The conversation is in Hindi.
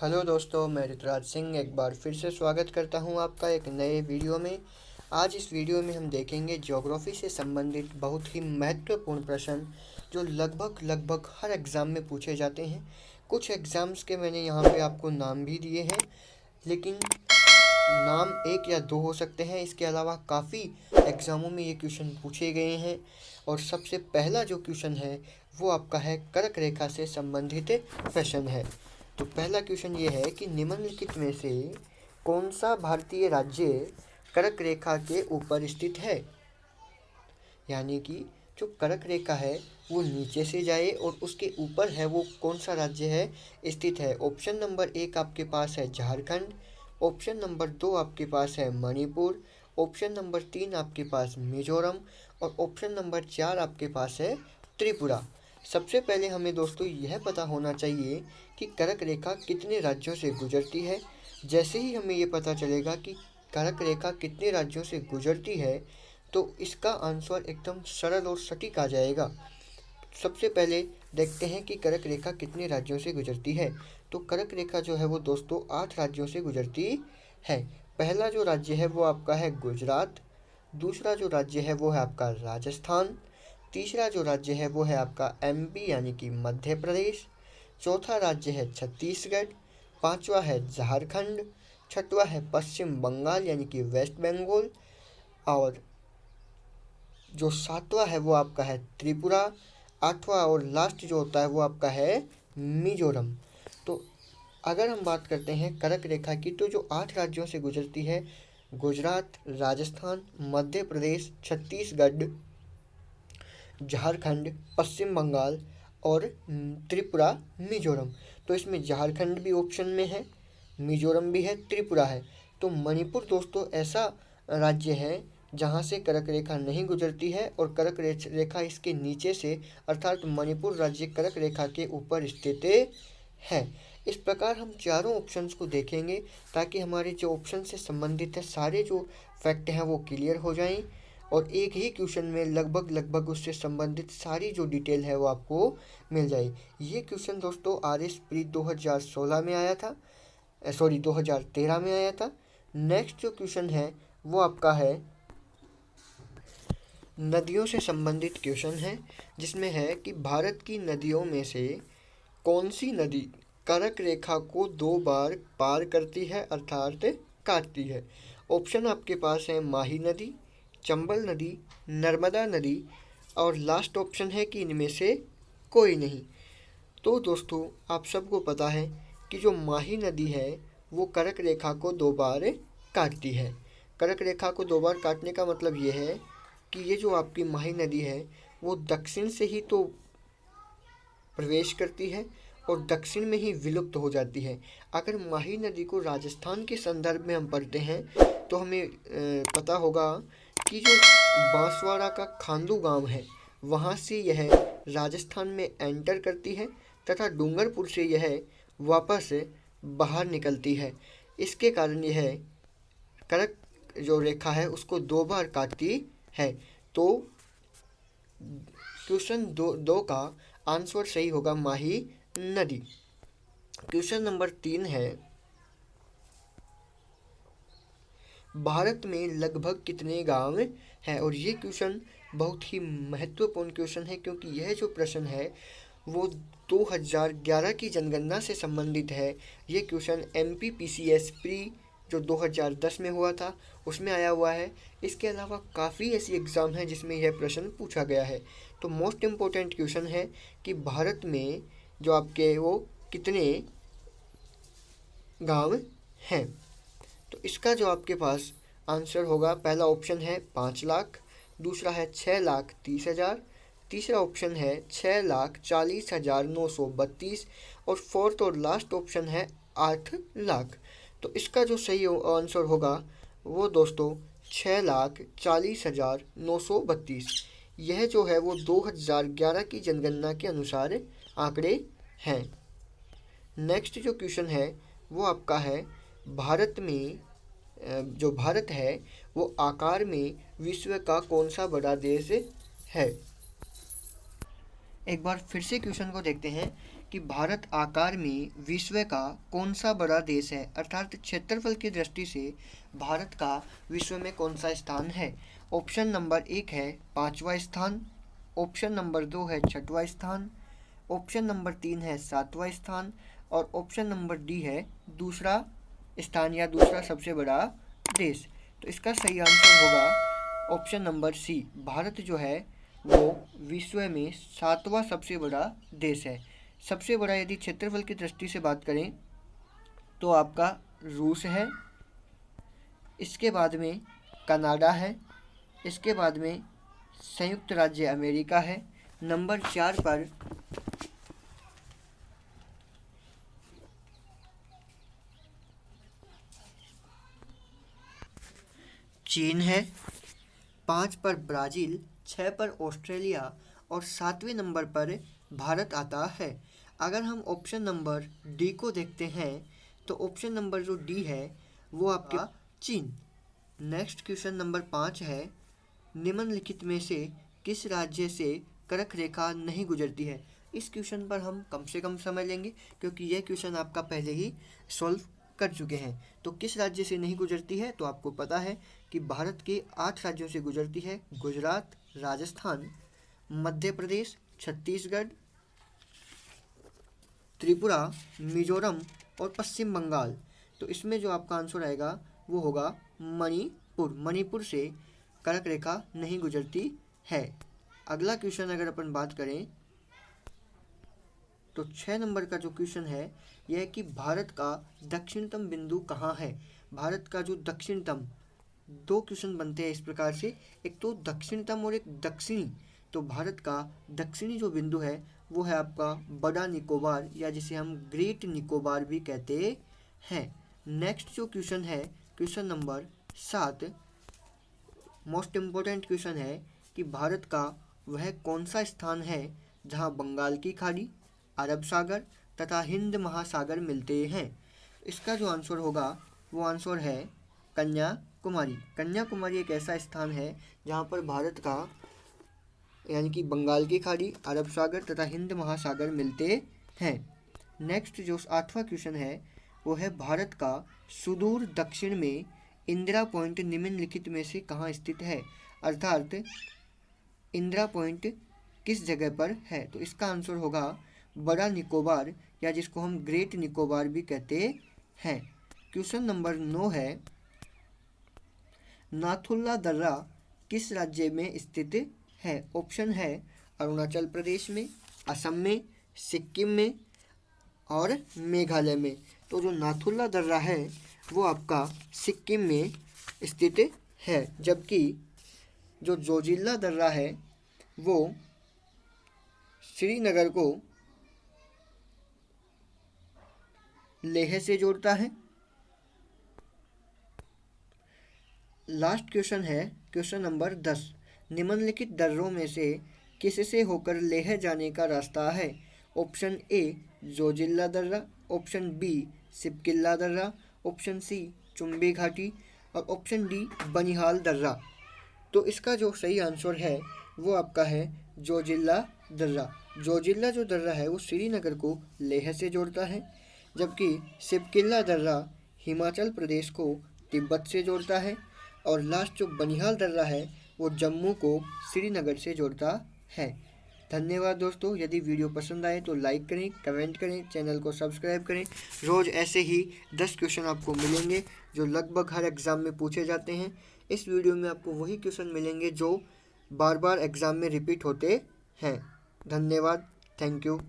हेलो दोस्तों, मैं ऋतुराज सिंह एक बार फिर से स्वागत करता हूं आपका एक नए वीडियो में। आज इस वीडियो में हम देखेंगे ज्योग्राफी से संबंधित बहुत ही महत्वपूर्ण प्रश्न जो लगभग हर एग्ज़ाम में पूछे जाते हैं। कुछ एग्ज़ाम्स के मैंने यहाँ पे आपको नाम भी दिए हैं, लेकिन नाम एक या दो हो सकते हैं। इसके अलावा काफ़ी एग्ज़ामों में ये क्वेश्चन पूछे गए हैं। और सबसे पहला जो क्वेश्चन है वो आपका है कर्क रेखा से संबंधित प्रश्न है। तो पहला क्वेश्चन ये है कि निम्नलिखित में से कौन सा भारतीय राज्य कर्क रेखा के ऊपर स्थित है। यानी कि जो कर्क रेखा है वो नीचे से जाए और उसके ऊपर है वो कौन सा राज्य है स्थित है। ऑप्शन नंबर 1 आपके पास है झारखंड, ऑप्शन नंबर 2 आपके पास है मणिपुर, ऑप्शन नंबर 3 आपके पास मिजोरम और ऑप्शन नंबर 4 आपके पास है त्रिपुरा। सबसे पहले हमें दोस्तों यह पता होना चाहिए कि कर्क रेखा कितने राज्यों से गुजरती है। जैसे ही हमें ये पता चलेगा कि कर्क रेखा कितने राज्यों से गुजरती है तो इसका आंसर एकदम सरल और सटीक आ जाएगा। सबसे पहले देखते हैं कि कर्क रेखा कितने राज्यों से गुजरती है। तो कर्क रेखा जो है वो दोस्तों 8 राज्यों से गुजरती है। पहला जो राज्य है वो आपका है गुजरात, दूसरा जो राज्य है वो है आपका राजस्थान, तीसरा जो राज्य है वो है आपका एमपी यानी कि मध्य प्रदेश, चौथा राज्य है छत्तीसगढ़, पांचवा है झारखंड, छठवा है पश्चिम बंगाल यानी कि वेस्ट बंगाल और जो सातवां है वो आपका है त्रिपुरा, आठवां और लास्ट जो होता है वो आपका है मिजोरम। तो अगर हम बात करते हैं कर्क रेखा की तो जो 8 राज्यों से गुजरती है गुजरात, राजस्थान, मध्य प्रदेश, छत्तीसगढ़, झारखंड, पश्चिम बंगाल और त्रिपुरा, मिजोरम। तो इसमें झारखंड भी ऑप्शन में है, मिजोरम भी है, त्रिपुरा है। तो मणिपुर दोस्तों ऐसा राज्य है जहाँ से कर्क रेखा नहीं गुजरती है और कर्क रेखा इसके नीचे से अर्थात मणिपुर राज्य कर्क रेखा के ऊपर स्थित है। इस प्रकार हम चारों ऑप्शंस को देखेंगे ताकि हमारे जो ऑप्शन से संबंधित है सारे जो फैक्ट हैं वो क्लियर हो जाएं और एक ही क्वेश्चन में लगभग उससे संबंधित सारी जो डिटेल है वो आपको मिल जाए। ये क्वेश्चन दोस्तों RS प्री 2016 में आया था, 2013 में आया था। नेक्स्ट जो क्वेश्चन है वो आपका है नदियों से संबंधित क्वेश्चन है, जिसमें है कि भारत की नदियों में से कौन सी नदी कर्क रेखा को 2 बार पार करती है अर्थात काटती है। ऑप्शन आपके पास है माही नदी, चंबल नदी, नर्मदा नदी और लास्ट ऑप्शन है कि इनमें से कोई नहीं। तो दोस्तों आप सबको पता है कि जो माही नदी है वो कर्क रेखा को 2 बार काटती है। कर्क रेखा को 2 बार काटने का मतलब ये है कि ये जो आपकी माही नदी है वो दक्षिण से ही तो प्रवेश करती है और दक्षिण में ही विलुप्त हो जाती है। अगर माही नदी को राजस्थान के संदर्भ में हम पढ़ते हैं तो हमें पता होगा कि जो बांसवाड़ा का खांडू गांव है वहाँ से यह राजस्थान में एंटर करती है तथा डूंगरपुर से यह वापस बाहर निकलती है। इसके कारण यह कर्क जो रेखा है उसको 2 बार काटती है। तो क्वेश्चन दो का आंसर सही होगा माही नदी। क्वेश्चन नंबर 3 है भारत में लगभग कितने गांव हैं। और ये क्वेश्चन बहुत ही महत्वपूर्ण क्वेश्चन है क्योंकि यह जो प्रश्न है वो 2011 की जनगणना से संबंधित है। ये क्वेश्चन MPPCS प्री जो 2010 में हुआ था उसमें आया हुआ है। इसके अलावा काफ़ी ऐसी एग्ज़ाम है जिसमें यह प्रश्न पूछा गया है। तो मोस्ट इम्पोर्टेंट क्वेश्चन है कि भारत में जो आपके वो कितने गांव हैं। तो इसका जो आपके पास आंसर होगा पहला ऑप्शन है 5 लाख, दूसरा है 6,30,000, तीसरा ऑप्शन है 6,40,932 और फोर्थ और लास्ट ऑप्शन है 8 लाख। तो इसका जो सही आंसर होगा वो दोस्तों 6,40,932। यह जो है वो 2011 की जनगणना के अनुसार आंकड़े हैं। नेक्स्ट जो क्वेश्चन है वो आपका है भारत में जो भारत है वो आकार में विश्व का कौन सा बड़ा देश है। एक बार फिर से क्वेश्चन को देखते हैं कि भारत आकार में विश्व का कौन सा बड़ा देश है, अर्थात क्षेत्रफल की दृष्टि से भारत का विश्व में कौन सा स्थान है। ऑप्शन नंबर 1 है 5वां स्थान, ऑप्शन नंबर 2 है 6वां स्थान, ऑप्शन नंबर 3 है 7वां स्थान और ऑप्शन नंबर डी है दूसरा स्थान या दूसरा सबसे बड़ा देश। तो इसका सही आंसर होगा ऑप्शन नंबर सी। भारत जो है वो विश्व में 7वां सबसे बड़ा देश है। सबसे बड़ा यदि क्षेत्रफल की दृष्टि से बात करें तो आपका रूस है, इसके बाद में कनाडा है, इसके बाद में संयुक्त राज्य अमेरिका है, नंबर 4 पर चीन है, 5 पर ब्राज़ील, 6 पर ऑस्ट्रेलिया और 7वें नंबर पर भारत आता है। अगर हम ऑप्शन नंबर डी को देखते हैं तो ऑप्शन नंबर जो डी है वो आपका चीन। नेक्स्ट क्वेश्चन नंबर 5 है, निम्नलिखित में से किस राज्य से कर्क रेखा नहीं गुजरती है। इस क्वेश्चन पर हम कम से कम समय लेंगे क्योंकि यह क्वेश्चन आपका पहले ही सॉल्व कर चुके हैं। तो किस राज्य से नहीं गुजरती है, तो आपको पता है कि भारत के 8 राज्यों से गुजरती है। गुजरात, राजस्थान, मध्य प्रदेश, छत्तीसगढ़, त्रिपुरा, मिजोरम और पश्चिम बंगाल। तो इसमें जो आपका आंसर आएगा वो होगा मणिपुर। मणिपुर से कर्क रेखा नहीं गुजरती है। अगला क्वेश्चन अगर अपन बात करें तो 6 नंबर का जो क्वेश्चन है यह है कि भारत का दक्षिणतम बिंदु कहाँ है। भारत का जो दक्षिणतम, 2 क्वेश्चन बनते हैं इस प्रकार से, एक तो दक्षिणतम और एक दक्षिणी। तो भारत का दक्षिणी जो बिंदु है वो है आपका बड़ा निकोबार या जिसे हम ग्रेट निकोबार भी कहते हैं। नेक्स्ट जो क्वेश्चन है question number 7, most important question है कि भारत का वह कौन सा स्थान है जहां बंगाल की खाड़ी, अरब सागर तथा हिंद महासागर मिलते हैं। इसका जो आंसर होगा वो आंसर है कन्याकुमारी। कन्याकुमारी एक ऐसा स्थान है जहाँ पर भारत का यानी कि बंगाल की खाड़ी, अरब सागर तथा हिंद महासागर मिलते हैं। नेक्स्ट जो 8वां क्वेश्चन है वो है भारत का सुदूर दक्षिण में इंदिरा पॉइंट निम्नलिखित में से कहाँ स्थित है, अर्थात इंदिरा पॉइंट किस जगह पर है। तो इसका आंसर होगा बड़ा निकोबार या जिसको हम ग्रेट निकोबार भी कहते हैं। क्वेश्चन नंबर 9 है, नाथुला दर्रा किस राज्य में स्थित है। ऑप्शन है अरुणाचल प्रदेश में, असम में, सिक्किम में और मेघालय में। तो जो नाथुला दर्रा है वो आपका सिक्किम में स्थित है, जबकि जो जोजिला दर्रा है वो श्रीनगर को लेह से जोड़ता है। लास्ट क्वेश्चन है क्वेश्चन नंबर 10, निम्नलिखित दर्रों में से किससे होकर लेह जाने का रास्ता है। ऑप्शन ए जोजिला दर्रा, ऑप्शन बी सिपकिल्ला दर्रा, ऑप्शन सी चुम्बी घाटी और ऑप्शन डी बनिहाल दर्रा। तो इसका जो सही आंसर है वो आपका है जोजिला दर्रा। जोजिला जो दर्रा है वो श्रीनगर को लेह से जोड़ता है, जबकि सिपकिल्ला दर्रा हिमाचल प्रदेश को तिब्बत से जोड़ता है और लास्ट जो बनिहाल दर्रा है वो जम्मू को श्रीनगर से जोड़ता है। धन्यवाद दोस्तों। यदि वीडियो पसंद आए तो लाइक करें, कमेंट करें, चैनल को सब्सक्राइब करें। रोज़ ऐसे ही 10 क्वेश्चन आपको मिलेंगे जो लगभग हर एग्ज़ाम में पूछे जाते हैं। इस वीडियो में आपको वही क्वेश्चन मिलेंगे जो बार बार एग्ज़ाम में रिपीट होते हैं। धन्यवाद, थैंक यू।